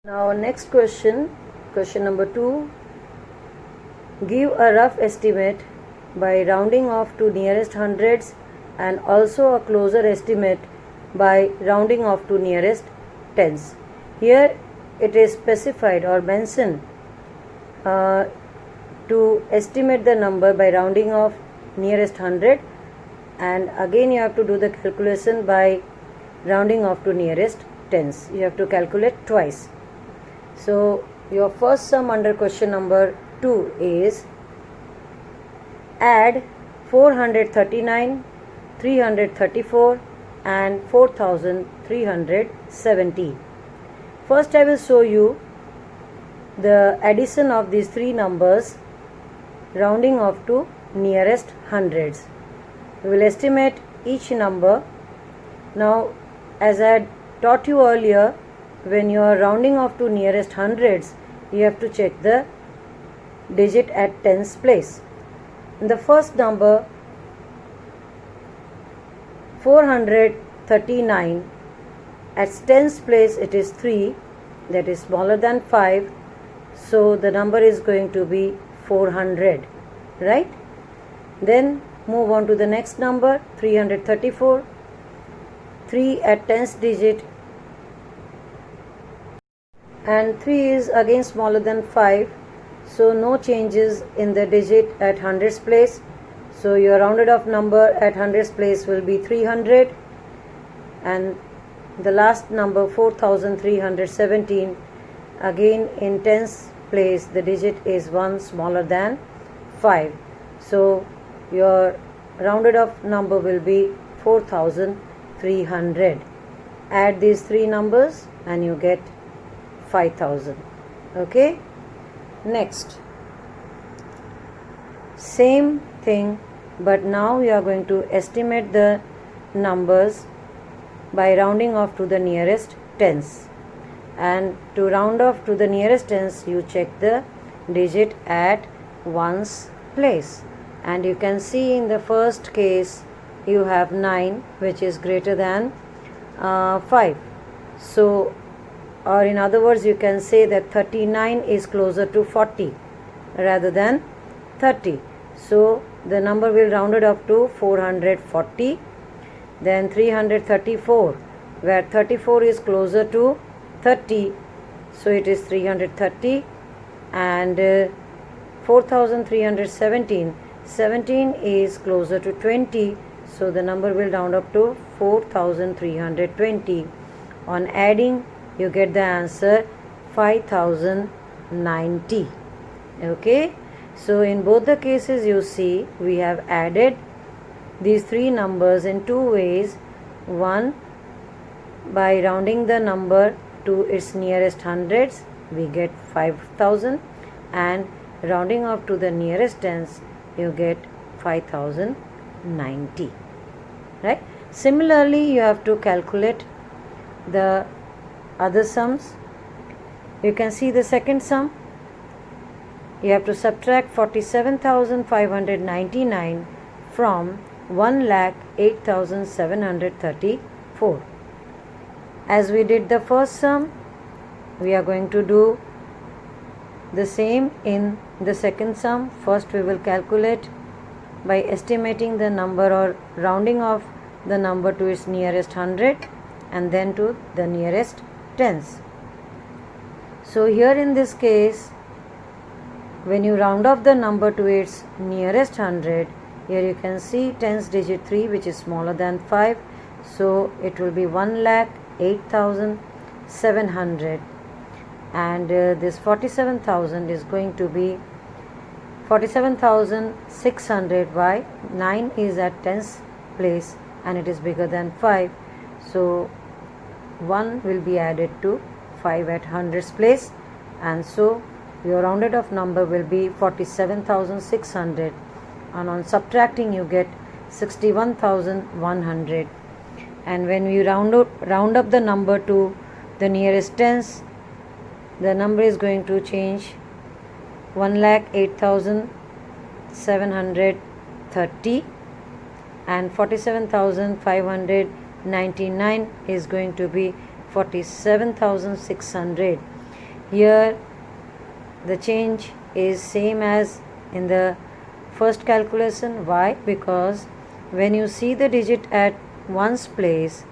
Now next question number 2. Give a rough estimate by rounding off to nearest hundreds and also a closer estimate by rounding off to nearest tens. Here it is specified or mentioned to estimate the number by rounding off nearest hundred, and again you have to do the calculation by rounding off to nearest tens. You have to calculate twice. So your first sum under question number 2 is add 439, 334 and 4370. First I will show you the addition of these three numbers rounding off to nearest hundreds. We will estimate each number. Now, as I had taught you earlier, when you are rounding off to nearest hundreds, you have to check the digit at tens place. In the first number 439, at tens place it is 3, that is smaller than 5, so the number is going to be 400, right? Then move on to the next number 334. 3 at tens digit and 3 is again smaller than 5, so no changes in the digit at hundreds place, so your rounded off number at hundreds place will be 300. And the last number 4317, again in tens place the digit is 1 smaller than 5, so your rounded off number will be 4300. Add these three numbers and you get 5000. Okay, next same thing, but now we are going to estimate the numbers by rounding off to the nearest tens, and to round off to the nearest tens you check the digit at ones place, and you can see in the first case you have 9 which is greater than 5, so, or in other words you can say that 39 is closer to 40 rather than 30, so the number will round it up to 440. Then 334, where 34 is closer to 30, so it is 330. And 4317, 17 is closer to 20, so the number will round up to 4320. On adding you get the answer 5090. Okay, so in both the cases you see we have added these three numbers in two ways. One, by rounding the number to its nearest hundreds we get 5000, and rounding off to the nearest tens you get 5090, right? Similarly you have to calculate the other sums. You can see the second sum. You have to subtract 47,599 from 1,08,734. As we did the first sum, we are going to do the same in the second sum. First we will calculate by estimating the number or rounding off the number to its nearest hundred and then to the nearest tens. So here in this case, when you round off the number to its nearest hundred, here you can see tens digit 3 which is smaller than 5, so it will be 1,08,700, and this 47,000 is going to be 47,600. Why? 9 is at tens place and it is bigger than 5, so 1 will be added to 5 at hundreds place, and so your rounded off number will be 47,600, and on subtracting you get 61,100. And when we round up the number to the nearest tens, the number is going to change 1,08,730, and 47,599 is going to be 47,600. Here the change is same as in the first calculation. Why? Because when you see the digit at ones place,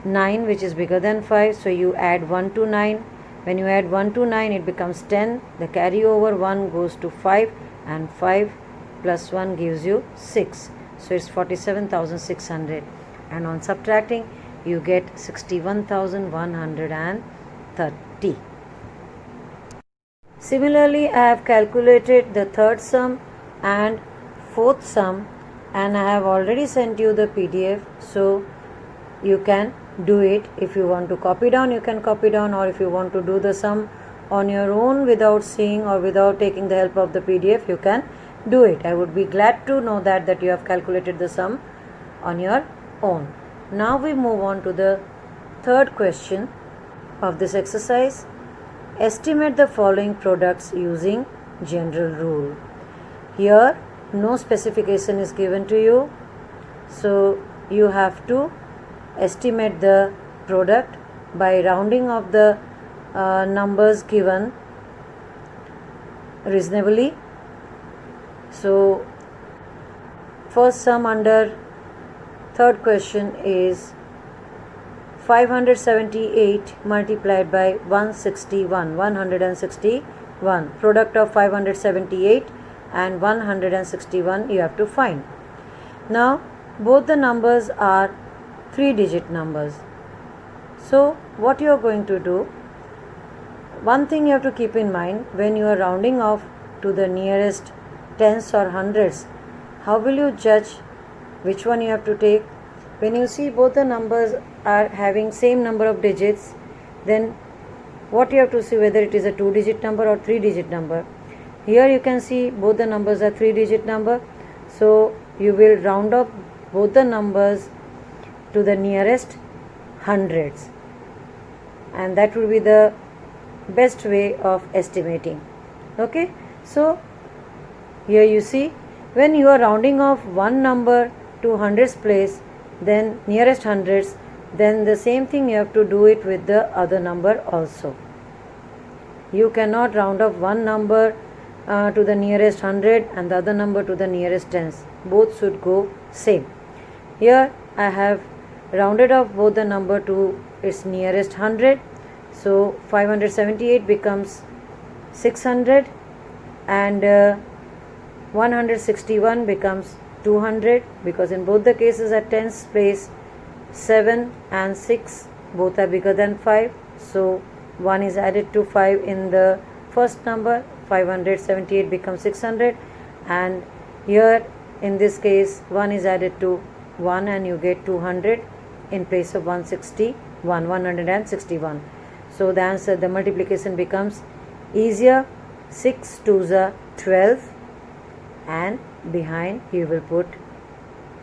9 which is bigger than 5, so you add 1 to 9. When you add 1 to 9 it becomes 10. The carryover 1 goes to 5 and 5 plus 1 gives you 6. So it's 47,600, and on subtracting you get 61,130. Similarly, I have calculated the third sum and fourth sum, and I have already sent you the PDF, so you can do it. If you want to copy down, you can copy down, or if you want to do the sum on your own without seeing or without taking the help of the PDF, you can do it. I would be glad to know that you have calculated the sum on your own. Now we move on to the third question of this exercise. Estimate the following products using general rule. Here no specification is given to you, so you have to estimate the product by rounding of the numbers given reasonably. So first sum under third question is 578 multiplied by 161. Product of 578 and 161 you have to find. Now both the numbers are 3-digit numbers. So what you are going to do, one thing you have to keep in mind, when you are rounding off to the nearest tens or hundreds, how will you judge which one you have to take? When you see both the numbers are having same number of digits, then what you have to see, whether it is a 2-digit number or 3-digit number. Here you can see both the numbers are 3-digit number, so you will round up both the numbers to the nearest hundreds, and that will be the best way of estimating. Okay, so here you see, when you are rounding off one number to hundreds place, then nearest hundreds, then the same thing you have to do it with the other number also. You cannot round off one number to the nearest 100 and the other number to the nearest tens. Both should go same. Here I have rounded off both the number to its nearest 100. So 578 becomes 600 and 161 becomes 200, because in both the cases at tens place 7 and 6 both are bigger than 5. So 1 is added to 5 in the first number, 578 becomes 600, and here in this case 1 is added to 1 and you get 200 in place of 161. So the answer, the multiplication becomes easier. 6 2s are 12, and behind you will put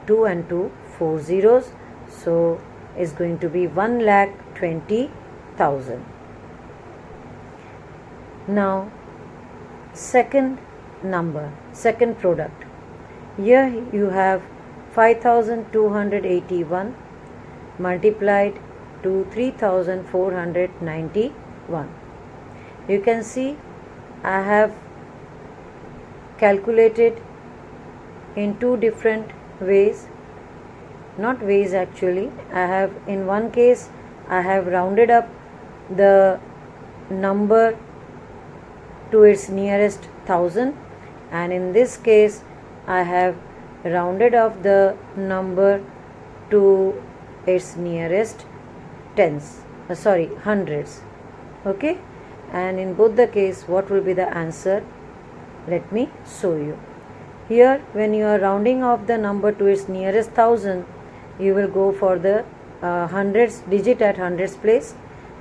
2 and 2, 4 zeros, so it's going to be 1,20,000. Now second number, second product. Here you have 5,281 multiplied to 3,491. You can see I have calculated in two different ways, not ways actually. I have, in one case I have rounded up the number to its nearest 1,000, and in this case I have rounded off the number to its nearest hundreds. Okay, and in both the case what will be the answer? Let me show you. Here when you are rounding off the number to its nearest 1,000, you will go for the hundreds digit at hundreds place.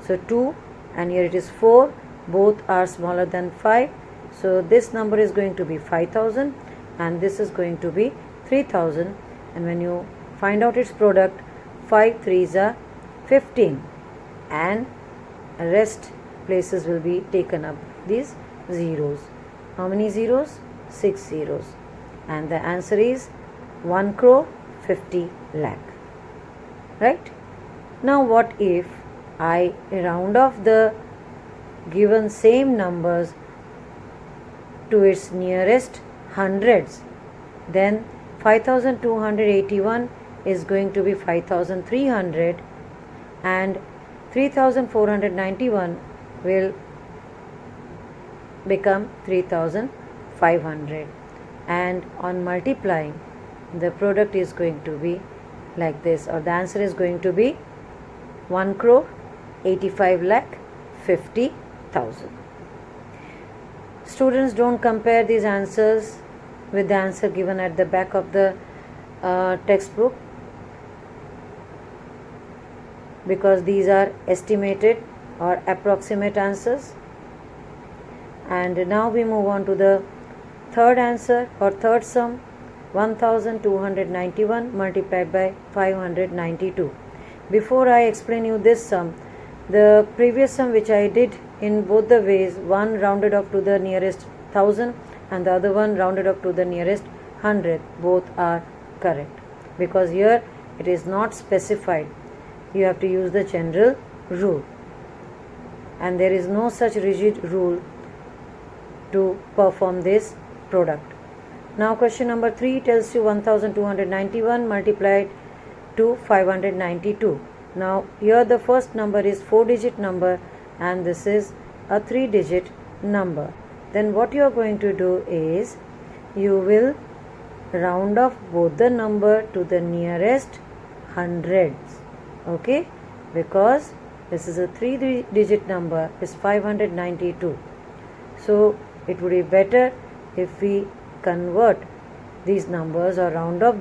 So 2 and here it is 4, both are smaller than 5, so this number is going to be 5,000 and this is going to be 3,000, and when you find out its product, 5 3s are 15 and rest places will be taken up these zeros. How many zeros? 6 zeros, and the answer is 1,50,00,000. Right? Now what if I round off the given same numbers to its nearest hundreds, then 5281 is going to be 5300 and 3491 will become 3500, and on multiplying the product is going to be like this, or the answer is going to be 1,85,50,000. Students, don't compare these answers with the answer given at the back of the textbook, because these are estimated or approximate answers. And now we move on to the third answer or third sum, 1291 multiplied by 592. Before I explain you this sum, the previous sum which I did in both the ways, one rounded off to the nearest 1000 and the other one rounded up to the nearest 100, both are correct, because here it is not specified. You have to use the general rule, and there is no such rigid rule to perform this product. Now question number 3 tells you 1291 multiplied to 592. Now here the first number is 4-digit number and this is a 3-digit number. Then what you are going to do is you will round off both the number to the nearest hundreds, okay, because this is a 3-digit number, is 592. So it would be better if we convert these numbers or round off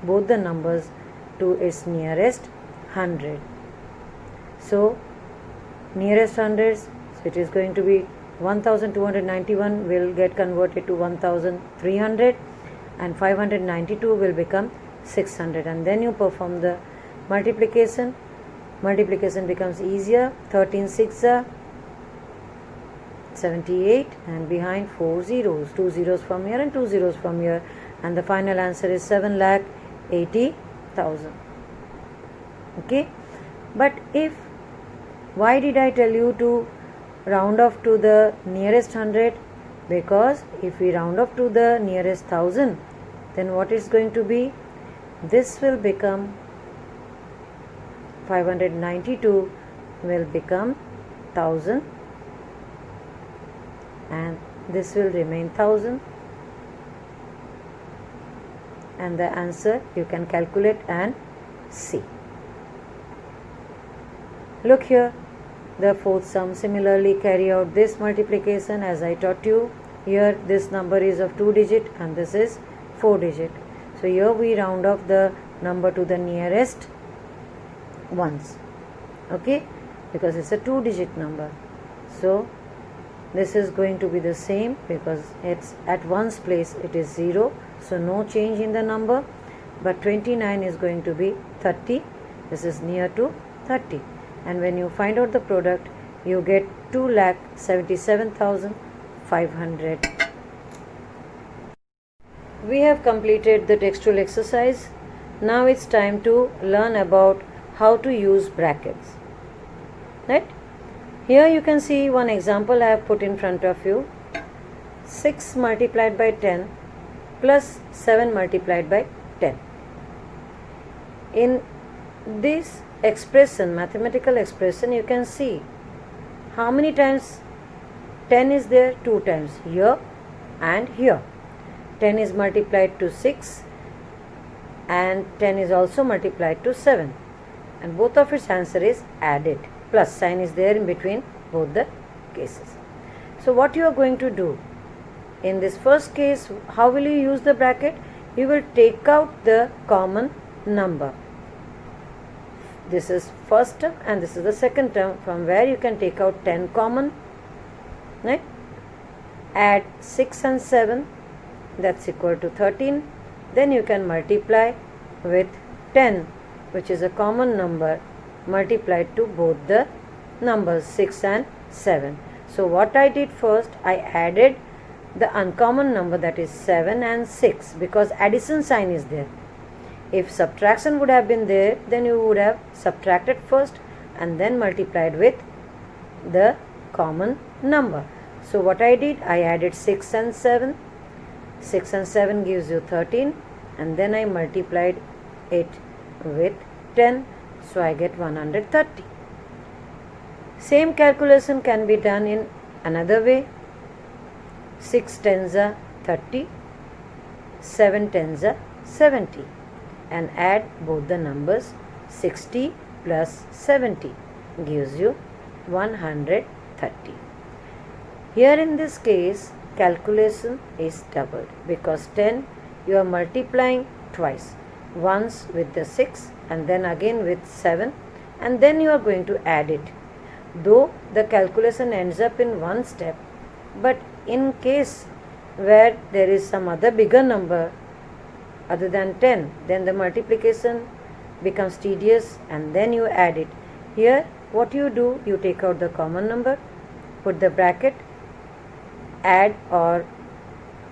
both the numbers to its nearest 100. So nearest hundreds, so it is going to be 1291 will get converted to 1300 and 592 will become 600, and then you perform the multiplication. Multiplication becomes easier. 13 6 are 78 and behind 4 zeros, 2 zeros from here and 2 zeros from here, and the final answer is 7,80,000. Okay, but why did I tell you to round off to the nearest 100? Because if we round off to the nearest 1000, then what is going to be? This will become 592 will become 1000 and this will remain 1000, and the answer you can calculate and see. Look here, the fourth sum. Similarly carry out this multiplication as I taught you. Here this number is of 2-digit and this is 4-digit. So here we round off the number to the nearest ones, okay, because it's a 2-digit number. So this is going to be the same because it's at ones place it is 0, so no change in the number, but 29 is going to be 30. This is near to 30, and when you find out the product you get 2,77,500. We have completed the textual exercise. Now it's time to learn about how to use brackets, right? Here you can see one example I have put in front of you. 6 multiplied by 10 plus 7 multiplied by 10. In this expression, mathematical expression, you can see how many times 10 is there? 2 times, here and here. 10 is multiplied to 6 and 10 is also multiplied to 7, and both of its answer is added. Plus sign is there in between both the cases. So what you are going to do in this first case, how will you use the bracket? You will take out the common number. This is first term and this is the second term, from where you can take out 10 common, right? Add 6 and 7, that's equal to 13. Then you can multiply with 10, which is a common number, multiplied to both the numbers 6 and 7. So what I did first, I added the uncommon number, that is 7 and 6, because addition sign is there. If subtraction would have been there, then you would have subtracted first and then multiplied with the common number. So what I did, I added 6 and 7. 6 and 7 gives you 13, and then I multiplied it with 10, so I get 130. Same calculation can be done in another way. 6 tens are 30, 7 tens are 70, and add both the numbers. 60 plus 70 gives you 130. Here in this case, calculation is doubled because 10 you are multiplying twice, once with the 6 and then again with 7, and then you are going to add it. Though the calculation ends up in one step, but in case where there is some other bigger number other than 10, then the multiplication becomes tedious and then you add it. Here what you do, you take out the common number, put the bracket, add or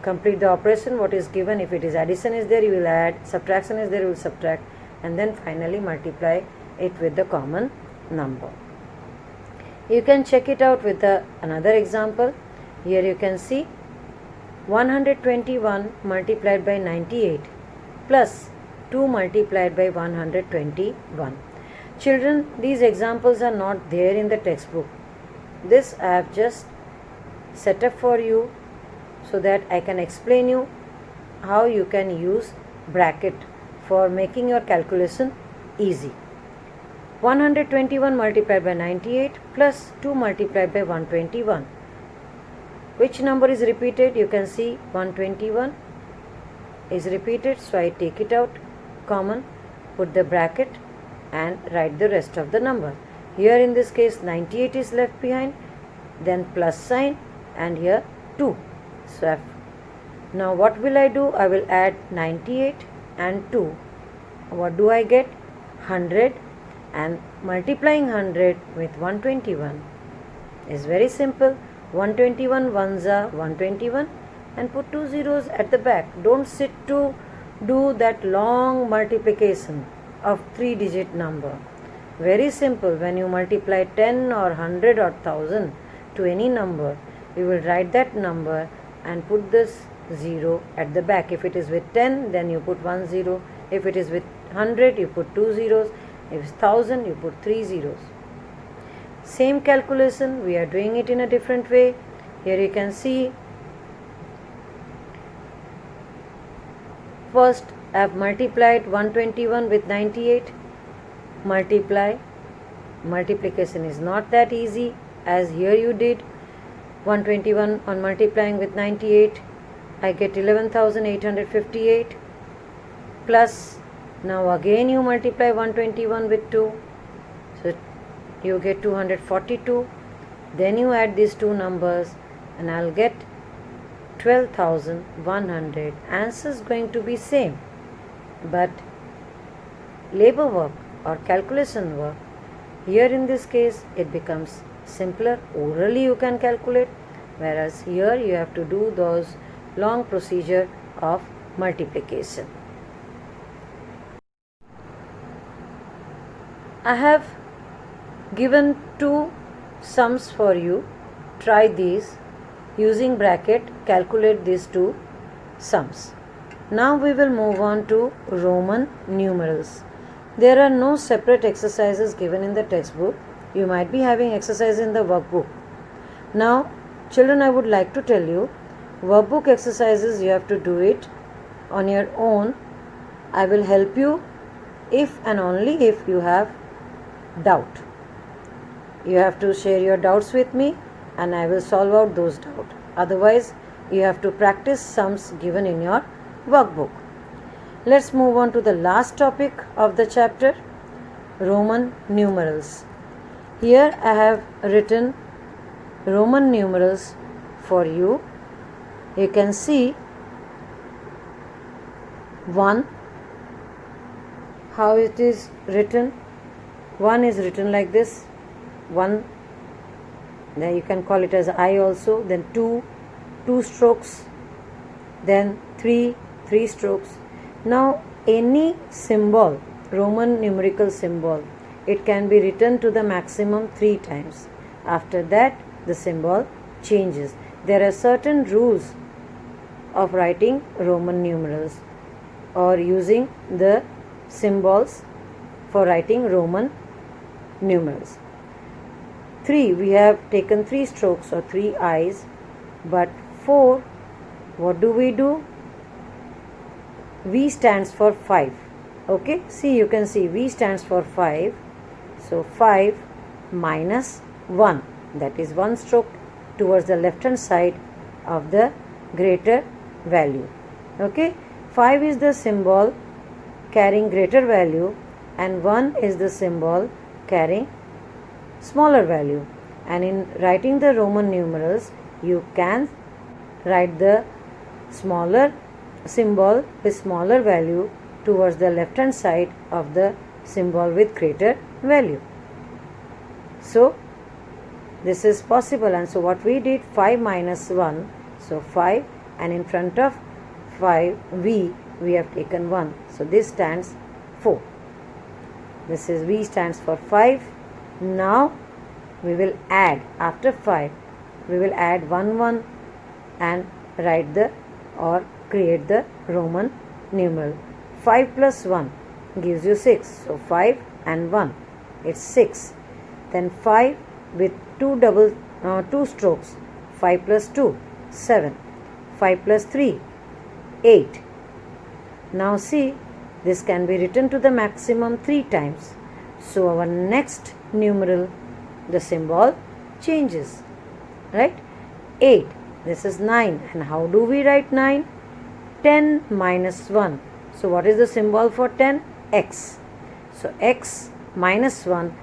complete the operation what is given. If it is addition is there, you will add, subtraction is there, you will subtract, and then finally multiply it with the common number. You can check it out with another example. Here you can see 121 multiplied by 98 plus 2 multiplied by 121. Children, these examples are not there in the textbook. This I have just set up for you so that I can explain you how you can use bracket for making your calculation easy. 121 multiplied by 98 plus 2 multiplied by 121. Which number is repeated? You can see 121 is repeated, so I take it out common, put the bracket and write the rest of the number. Here in this case 98 is left behind, then plus sign, and here 2. So now what will I do? I will add 98 and 2. What do I get? 100, and multiplying 100 with 121 is very simple. 121 ones are 121, and put 2 zeros at the back. Don't sit to do that long multiplication of 3-digit number. Very simple. When you multiply 10 or 100 or 1000 to any number, you will write that number and put this 0 at the back. If it is with 10, then you put 1 0. If it is with 100, you put 2 zeros. If it's 1000, you put 3 zeros. Same calculation, we are doing it in a different way. Here you can see, first I have multiplied 121 with 98. Multiplication is not that easy as here you did. 121 on multiplying with 98, I get 11,858 plus, now again you multiply 121 with 2, so you get 242. Then you add these two numbers and I'll get 12,100. Answer is going to be same, but labor work or calculation work, here in this case it becomes simpler. Orally you can calculate, whereas here you have to do those long procedure of multiplication. I have given two sums for you. Try these. Using bracket, calculate these two sums. Now we will move on to Roman numerals. There are no separate exercises given in the textbook. You might be having exercise in the workbook. Now, children, I would like to tell you, workbook exercises you have to do it on your own. I will help you if and only if you have doubt. You have to share your doubts with me and I will solve out those doubts. Otherwise, you have to practice sums given in your workbook. Let's move on to the last topic of the chapter, Roman numerals. Here I have written Roman numerals for you. You can see 1, how it is written. 1 is written like this, 1, then you can call it as I also, then 2, 2 strokes, then 3, 3 strokes. Now any symbol, Roman numerical symbol, it can be written to the maximum 3 times. After that the symbol changes. There are certain rules of writing Roman numerals or using the symbols for writing Roman numerals. 3, we have taken 3 strokes or 3 eyes, but 4, what do? V stands for 5. Okay, see, you can see V stands for 5. So 5 minus 1, that is 1 stroke towards the left hand side of the greater value. Okay, 5 is the symbol carrying greater value and 1 is the symbol carrying smaller value. And in writing the Roman numerals, you can write the smaller symbol with smaller value towards the left hand side of the symbol with greater value. So this is possible, and so what we did, 5 minus 1, so 5, and in front of 5 V we have taken 1, so this stands 4. This is V stands for 5. Now we will add, after 5 we will add 1 1 and write the or create the Roman numeral. 5 plus 1 gives you 6, so 5 and 1, it's 6. Then 5 with 2 strokes, 5 plus 2, 7. 5 plus 3, 8. Now see, this can be written to the maximum 3 times. So our next numeral, the symbol changes, right? 8, this is 9, and how do we write 9? 10 minus 1. So what is the symbol for 10? X. So X minus 1.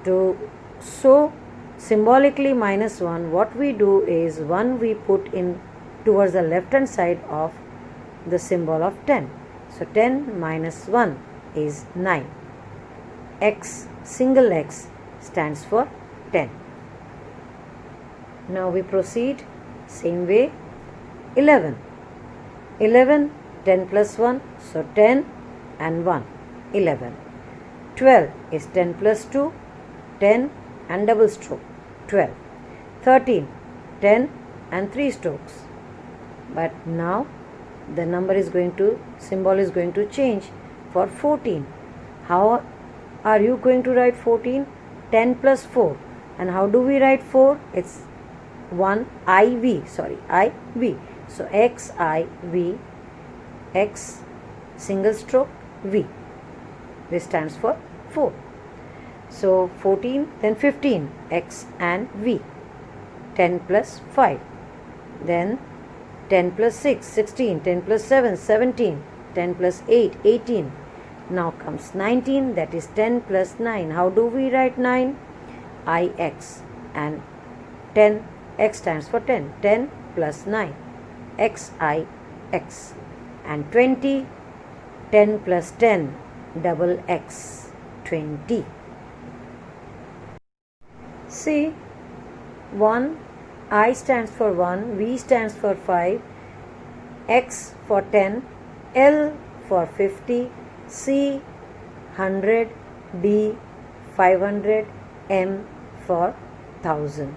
To so symbolically minus 1, what we do is 1 we put in towards the left hand side of the symbol of 10. So 10 minus 1 is 9. X, single X, stands for 10. Now we proceed same way. 11. 11, 10 plus 1, so 10 and 1, 11. 12 is 10 plus 2, 10 and double stroke, 12. 13, 10 and 3 strokes. But now the number is going to, symbol is going to change for 14. How are you going to write 14? 10 plus 4. And how do we write 4? It's 1 IV, sorry, IV. So X I V, X single stroke V. This stands for 4. So 14, then 15, X and V. 10 plus 5. Then 10 plus 6, 16. 10 plus 7, 17. 10 plus 8, 18. Now comes 19, that is 10 plus 9. How do we write 9? IX. And 10, X stands for 10. 10 plus 9. XIX. And 20, 10 plus 10, double X, 20. See, 1, I stands for 1, V stands for 5, X for 10, L for 50, C 100, D 500, M for 1000.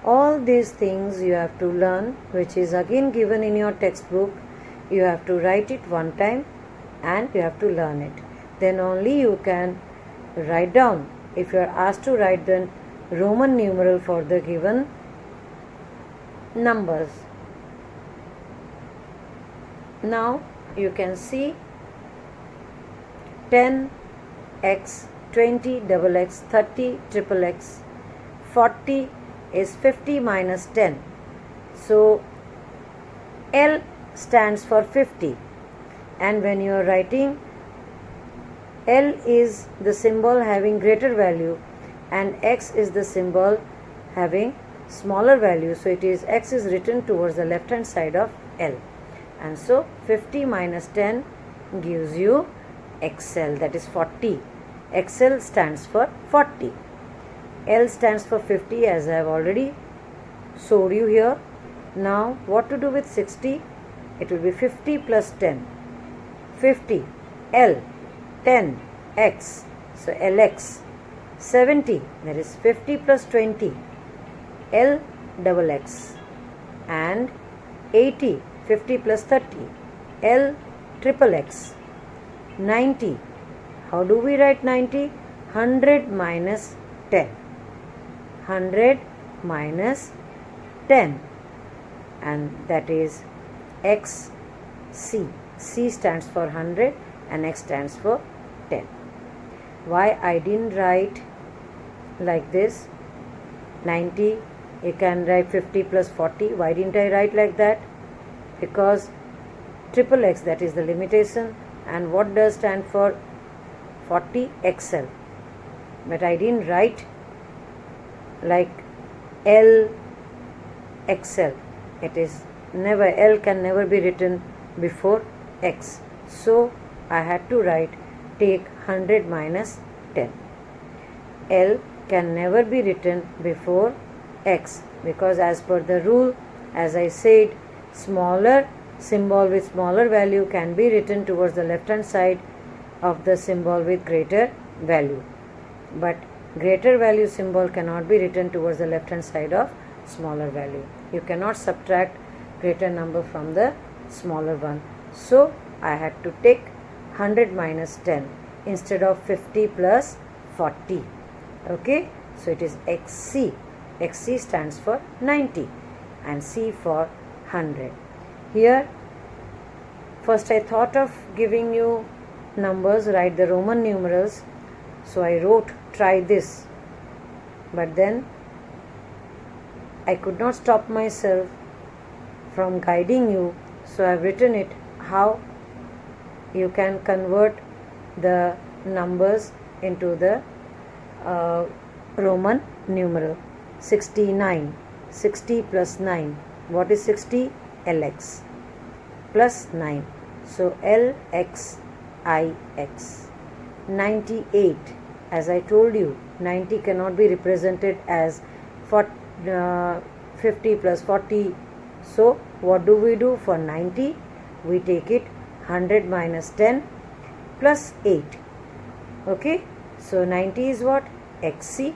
All these things you have to learn, which is again given in your textbook. You have to write it one time and you have to learn it. Then only you can write down. If you are asked to write the Roman numeral for the given numbers. Now you can see 10x, 20 double x, 30 triple x, 40 is 50 minus 10. So L stands for 50, and when you are writing, L is the symbol having greater value and X is the symbol having smaller value, so it is X is written towards the left hand side of L, and so 50 minus 10 gives you XL, that is 40. XL stands for 40. L stands for 50, as I have already showed you here. Now what to do with 60? It will be 50 plus 10. 50 L, 10 X, so LX. 70, that is 50 plus 20, L double X, and 80, 50 plus 30, L triple X. 90, how do we write 90? 100 minus 10. 100 minus 10, and that is XC. C stands for 100 and X stands for 10. Why I didn't write like this? 90, you can write 50 plus 40. Why didn't I write like that? Because triple X, that is the limitation, and what does stand for 40? XL. But I didn't write like L XL. It is never, L can never be written before X. So I had to write, take 100 minus 10. L can never be written before X, because as per the rule, as I said, smaller symbol with smaller value can be written towards the left hand side of the symbol with greater value, but greater value symbol cannot be written towards the left hand side of smaller value. You cannot subtract greater number from the smaller one. So I had to take 100 minus 10 instead of 50 plus 40. Okay, so it is XC. XC stands for 90 and C for 100. Here first I thought of giving you numbers, write the Roman numerals. So I wrote, try this, but then I could not stop myself from guiding you, so I have written it how you can convert the numbers into the Roman numeral. 69, 60 plus 9, what is 60? LX plus 9, so LXIX. 98, as I told you, 90 cannot be represented as 50 plus 40. So what do we do for 90? We take it 100 minus 10 plus 8. Okay, so 90 is what? XC,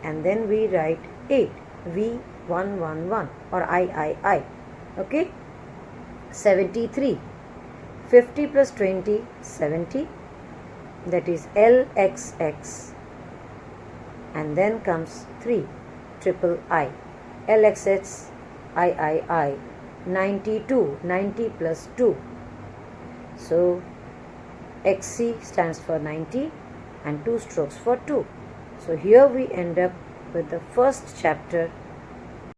and then we write 8, V111 or III. Okay, 73, 50 plus 20, 70, that is LXX, and then comes 3, triple I, LXX, III, 92, 90 plus 2, so XC stands for 90 and 2 strokes for 2. So here we end up with the first chapter